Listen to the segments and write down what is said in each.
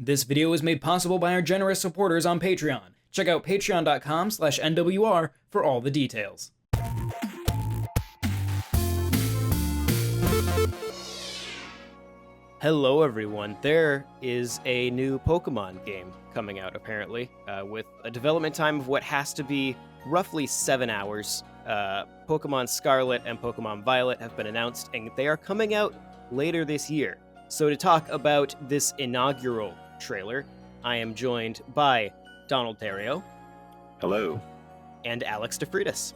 This video is made possible by our generous supporters on Patreon. Check out patreon.com/NWR for all the details. Hello everyone, there is a new Pokemon game coming out apparently, with a development time of what has to be roughly 7 hours. Pokemon Scarlet and Pokemon Violet have been announced, and they are coming out later this year. So to talk about this inaugural trailer, I am joined by Donald Terrio. Hello. And Alex DeFreitas.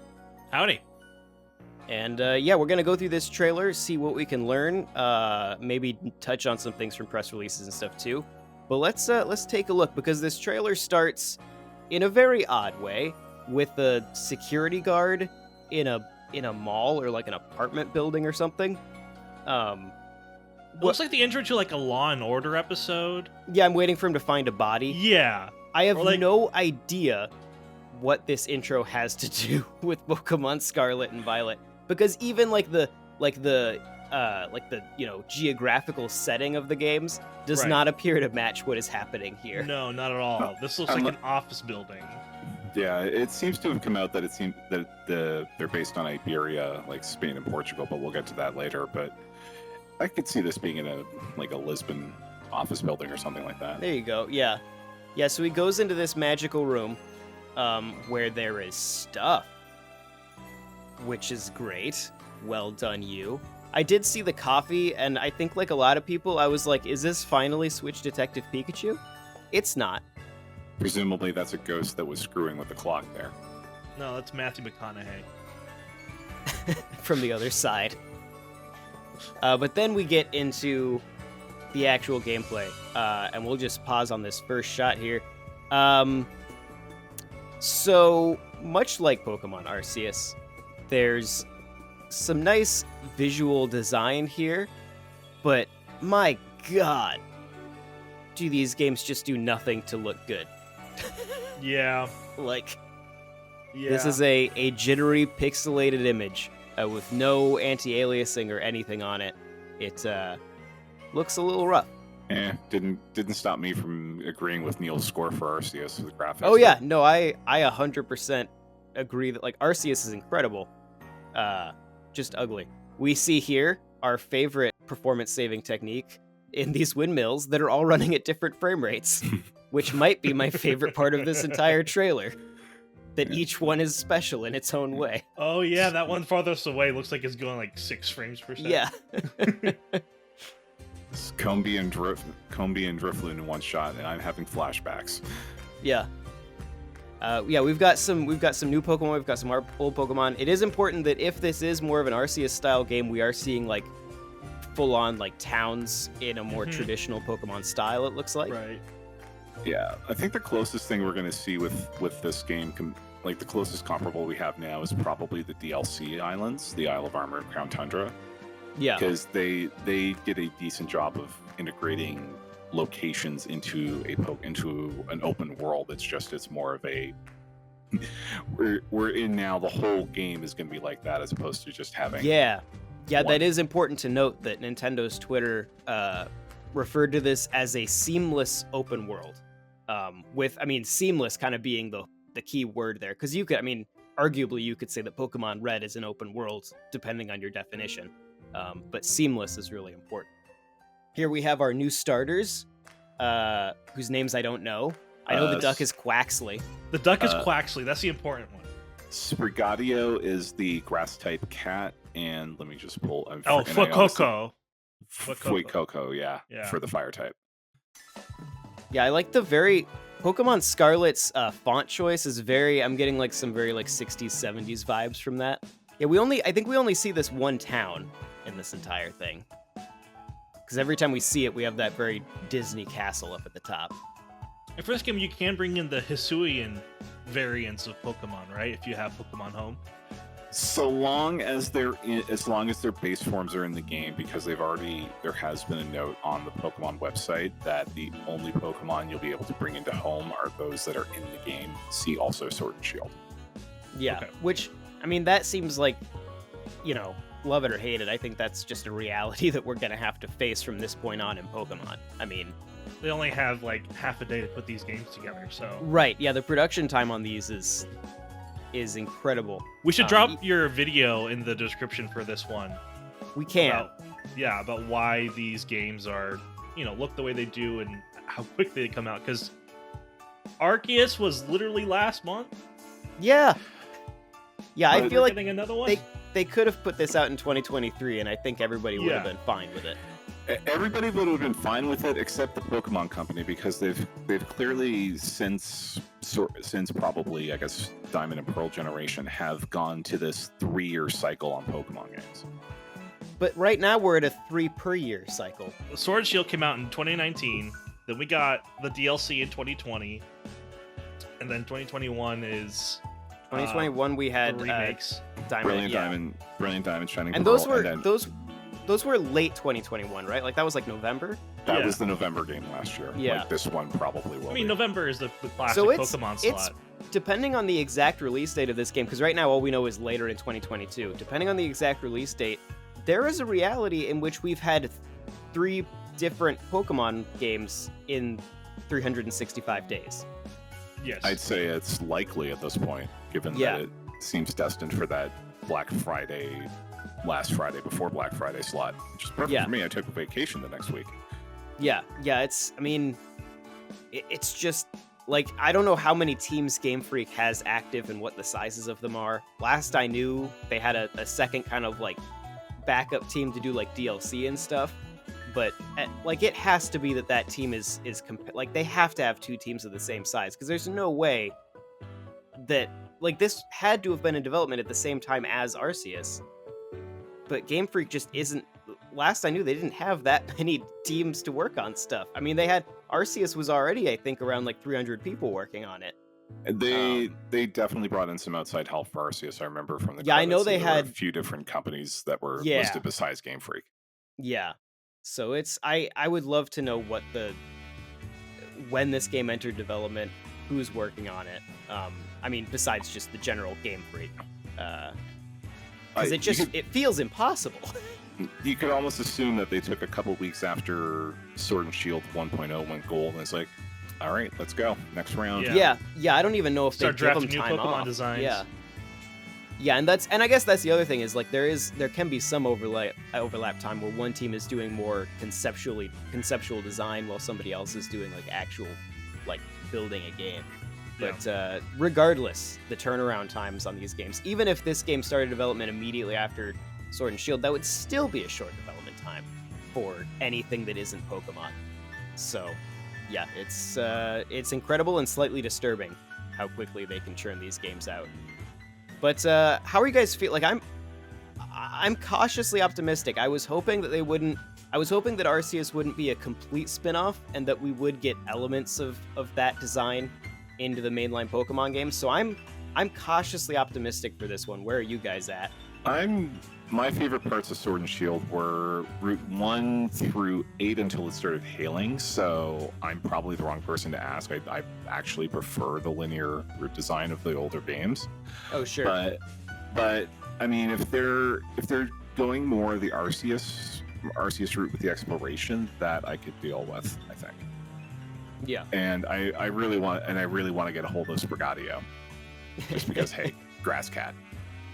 Howdy. And yeah, we're gonna go through this trailer, see what we can learn, maybe touch on some things from press releases and stuff too. But let's take a look, because this trailer starts in a very odd way with a security guard in a mall or like an apartment building or something. It looks like the intro to like a Law and Order episode. Yeah, I'm waiting for him to find a body. Yeah. I have no idea what this intro has to do with Pokemon Scarlet and Violet, because even like the geographical setting of the games does not appear to match what is happening here. No, not at all. This looks like an office building. Yeah, it seems to have come out that they're based on Iberia, like Spain and Portugal, but we'll get to that later. But I could see this being in a Lisbon office building or something like that. There you go. Yeah. So he goes into this magical room, where there is stuff, which is great. Well done, you. I did see the coffee, and I think like a lot of people, I was like, is this finally Switch Detective Pikachu? It's not. Presumably that's a ghost that was screwing with the clock there. No, that's Matthew McConaughey. From the other side. But then we get into the actual gameplay, and we'll just pause on this first shot here. So, much like Pokemon Arceus, there's some nice visual design here, but my god, do these games just do nothing to look good. Yeah. This is a jittery, pixelated image with no anti-aliasing or anything on it. It looks a little rough. Didn't stop me from agreeing with Neil's score for Arceus with the graphics. Oh yeah, no, I 100% agree that like Arceus is incredible. Just ugly. We see here our favorite performance-saving technique in these windmills that are all running at different frame rates, which might be my favorite part of this entire trailer. That each one is special in its own way. Oh yeah, that one farthest away looks like it's going like 6 frames per second. Yeah. It's Combee and Drifloon in one shot, and I'm having flashbacks. Yeah. We've got some new Pokemon, we've got some old Pokemon. It is important that if this is more of an Arceus style game, we are seeing like full on like towns in a more traditional Pokemon style, it looks like. Right. Yeah, I think the closest thing we're going to see with this game, like the closest comparable we have now, is probably the DLC islands, the Isle of Armor and Crown Tundra. Yeah. Because they did a decent job of integrating locations into an open world. It's more of a we're in now. The whole game is going to be like that, as opposed to just having That is important to note that Nintendo's Twitter referred to this as a seamless open world, with seamless kind of being the key word there, because arguably you could say that Pokemon Red is an open world depending on your definition, but seamless is really important. Here we have our new starters, whose names I don't know. I know the duck is Quaxley. The duck is Quaxley, that's the important one. Sprigatio is the grass type cat, and let me just pull. Fuecoco. Fuecoco, yeah, for the fire type. Yeah, I like the Pokemon Scarlet's font choice is I'm getting like some very like 60s, 70s vibes from that. Yeah, I think we only see this one town in this entire thing. Because every time we see it, we have that very Disney castle up at the top. And for this game, you can bring in the Hisuian variants of Pokemon, right? If you have Pokemon Home. So long as their base forms are in the game, because there has been a note on the Pokemon website that the only Pokemon you'll be able to bring into home are those that are in the game. See also Sword and Shield. Yeah, okay. Which, that seems like, love it or hate it, I think that's just a reality that we're going to have to face from this point on in Pokemon. they only have like half a day to put these games together. So Right. Yeah, the production time on these is incredible. we should drop your video in the description for this one. We can. About why these games are, look the way they do and how quick they come out. Because Arceus was literally last month. Yeah. Yeah, I But feel like Getting another one. they could have put this out in 2023, and I think everybody would have been fine with it. Everybody would have been fine with it except the Pokemon Company, because they've clearly since probably, I guess, Diamond and Pearl generation have gone to this 3-year cycle on Pokemon games. But right now we're at a 3 per year cycle. Sword and Shield came out in 2019. Then we got the DLC in 2020, and then 2021 is 2021 we had the remakes. Diamond, Brilliant Diamond, Shining and Pearl, those were and then those were late 2021, right? Like that was like November. that Yeah. was the November game last year. Yeah. Like this one probably will. I mean, be. November is the classic So it's Pokemon it's slot. depending on the exact release date of this game, because right now all we know is later in 2022. Depending on the exact release date, there is a reality in which we've had 3 different Pokemon games in 365 days. Yes. I'd say it's likely at this point, given Yeah. that it seems destined for that Black Friday, last Friday before Black Friday slot, which is perfect Yeah. for me. I took a vacation the next week. Yeah, it's just like I don't know how many teams Game Freak has active and what the sizes of them are. Last I knew, they had a second kind of like backup team to do like DLC and stuff. But like it has to be that team is like they have to have 2 teams of the same size, because there's no way that like this had to have been in development at the same time as Arceus. But Game Freak just isn't. Last I knew, they didn't have that many teams to work on stuff. I mean, they had Arceus was already, I think, around like 300 people working on it. They definitely brought in some outside help for Arceus. I remember from the Yeah, I know credits that they there were had a few different companies that were Yeah. listed besides Game Freak. Yeah. So it's I would love to know when this game entered development, who's working on it. I mean, besides just the general Game Freak, because it feels impossible. You could almost assume that they took a couple weeks after Sword and Shield 1.0 went gold, and it's like, all right, let's go next round. Yeah. Yeah. I don't even know if Start they give them drafting new time Pokemon off. designs. Yeah, and I guess that's the other thing is like there can be some overlap time where one team is doing more conceptual design while somebody else is doing like actual like building a game. But regardless, the turnaround times on these games, even if this game started development immediately after Sword and Shield, that would still be a short development time for anything that isn't Pokemon. So, yeah, it's incredible and slightly disturbing how quickly they can churn these games out. But how are you guys feel? Like I'm cautiously optimistic. I was hoping that Arceus wouldn't be a complete spin-off and that we would get elements of that design into the mainline Pokemon games. So I'm cautiously optimistic for this one. Where are you guys at? My favorite parts of Sword and Shield were Route 1 through 8 until it started hailing, so I'm probably the wrong person to ask. I actually prefer the linear route design of the older games. Oh, sure. But I mean, if they're going more the Arceus route with the exploration, that I could deal with, I think. Yeah. And I really want to get a hold of Sprigatio, just because hey, Grass Cat.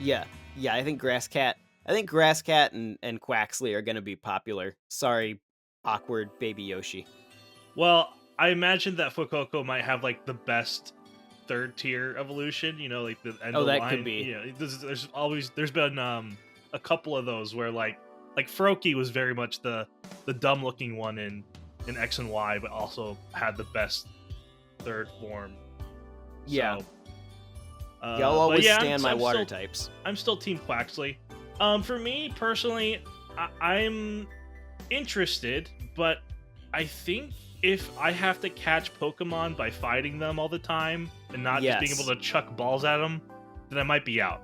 Yeah. I think Grass Cat and Quaxley are going to be popular. Sorry, awkward baby Yoshi. Well, I imagine that Fuecoco might have like the best 3rd tier evolution. Like the end of the line. That could be. There's been a couple of those where like Froakie was very much the dumb looking one in X and Y, but also had the best 3rd form. Yeah. So, I'll always stand my I'm water still, types. I'm still Team Quaxley. For me personally, I'm interested, but I think if I have to catch Pokemon by fighting them all the time and not just being able to chuck balls at them, then I might be out.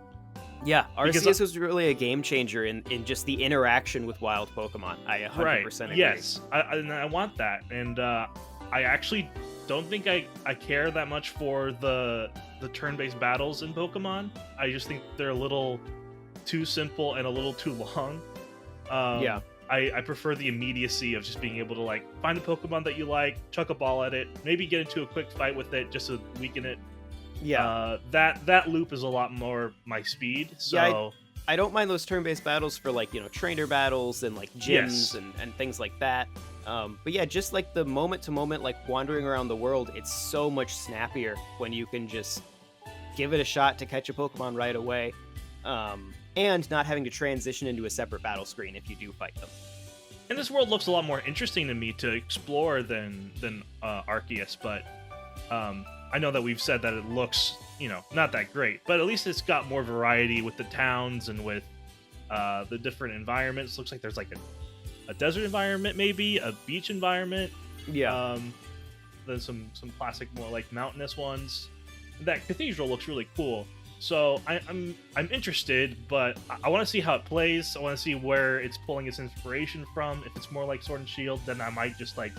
Yeah, Arceus was really a game changer in just the interaction with wild Pokemon. I 100% agree. Yes, I want that, and I actually don't think I care that much for the turn-based battles in Pokemon. I just think they're a little too simple and a little too long. I prefer the immediacy of just being able to like find a Pokemon that you like, chuck a ball at it, maybe get into a quick fight with it just to weaken it. Yeah. That loop is a lot more my speed. So Yeah, I don't mind those turn-based battles for like, trainer battles and like gyms Yes. and things like that. But yeah, just like the moment-to-moment, like wandering around the world, it's so much snappier when you can just give it a shot to catch a Pokemon right away, and not having to transition into a separate battle screen if you do fight them. and this world looks a lot more interesting to me to explore than Arceus, but I know that we've said that it looks, not that great, but at least it's got more variety with the towns and with the different environments. Looks like there's like a desert environment, maybe a beach environment. Yeah. Then some classic, more like mountainous ones. That cathedral looks really cool. So I'm interested, but I want to see how it plays. I want to see where it's pulling its inspiration from. If it's more like Sword and Shield, then I might just like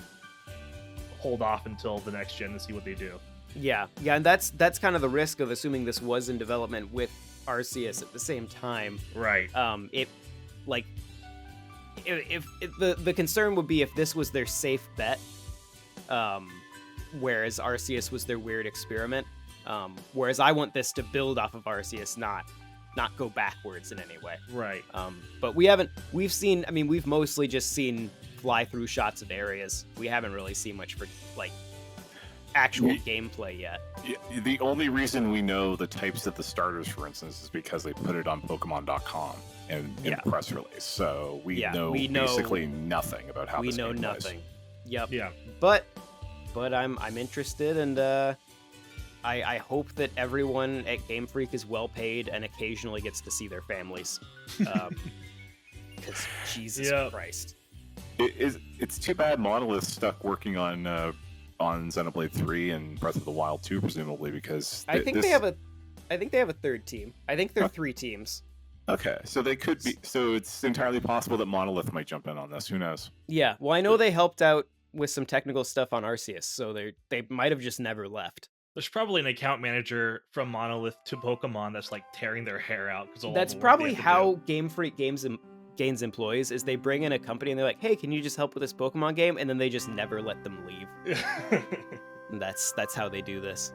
hold off until the next gen to see what they do. Yeah, and that's kind of the risk of assuming this was in development with Arceus at the same time. Right. If the concern would be if this was their safe bet, whereas Arceus was their weird experiment. Whereas I want this to build off of Arceus, not go backwards in any way. Right. But we've mostly just seen fly through shots of areas. We haven't really seen much for like actual gameplay yet. Yeah, the only reason we know the types of the starters, for instance, is because they put it on Pokemon.com in a press release. So we know basically nothing about how we this know game plays. nothing. Yep. Yeah. But I'm interested, and I hope that everyone at Game Freak is well paid and occasionally gets to see their families. Because Jesus Christ. It's too bad Monolith's stuck working on Xenoblade 3 and Breath of the Wild 2, presumably, because I think they have a third team. I think they're 3 teams. Okay, so they could be. So it's entirely possible that Monolith might jump in on this. Who knows? Yeah. Well, I know they helped out with some technical stuff on Arceus, so they might have just never left. There's probably an account manager from Monolith to Pokemon that's like tearing their hair out. That's probably how Game Freak gains employees, is they bring in a company and they're like, hey, can you just help with this Pokemon game? And then they just never let them leave. And that's how they do this.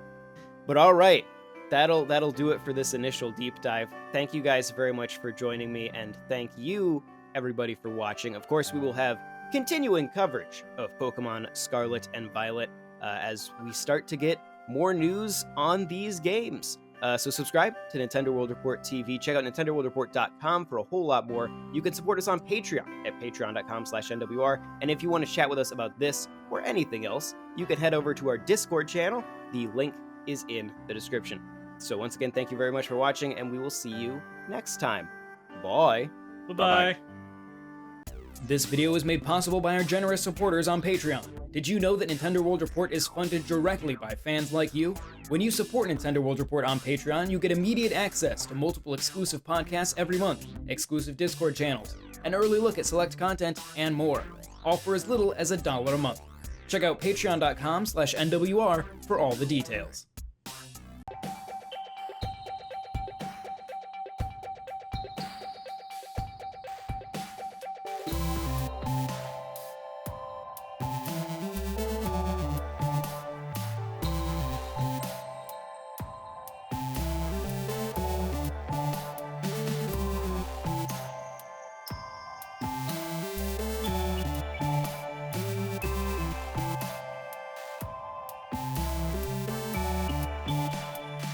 But all right, that'll do it for this initial deep dive. Thank you guys very much for joining me, and thank you everybody for watching. Of course, we will have continuing coverage of Pokemon Scarlet and Violet as we start to get more news on these games. So subscribe to Nintendo World Report TV. Check out NintendoWorldReport.com for a whole lot more. You can support us on Patreon at patreon.com/NWR. And if you want to chat with us about this or anything else, you can head over to our Discord channel. The link is in the description. So once again, thank you very much for watching, and we will see you next time. Bye. Bye-bye. This video was made possible by our generous supporters on Patreon. Did you know that Nintendo World Report is funded directly by fans like you? When you support Nintendo World Report on Patreon, you get immediate access to multiple exclusive podcasts every month, exclusive Discord channels, an early look at select content, and more, all for as little as $1 a month. Check out patreon.com/NWR for all the details.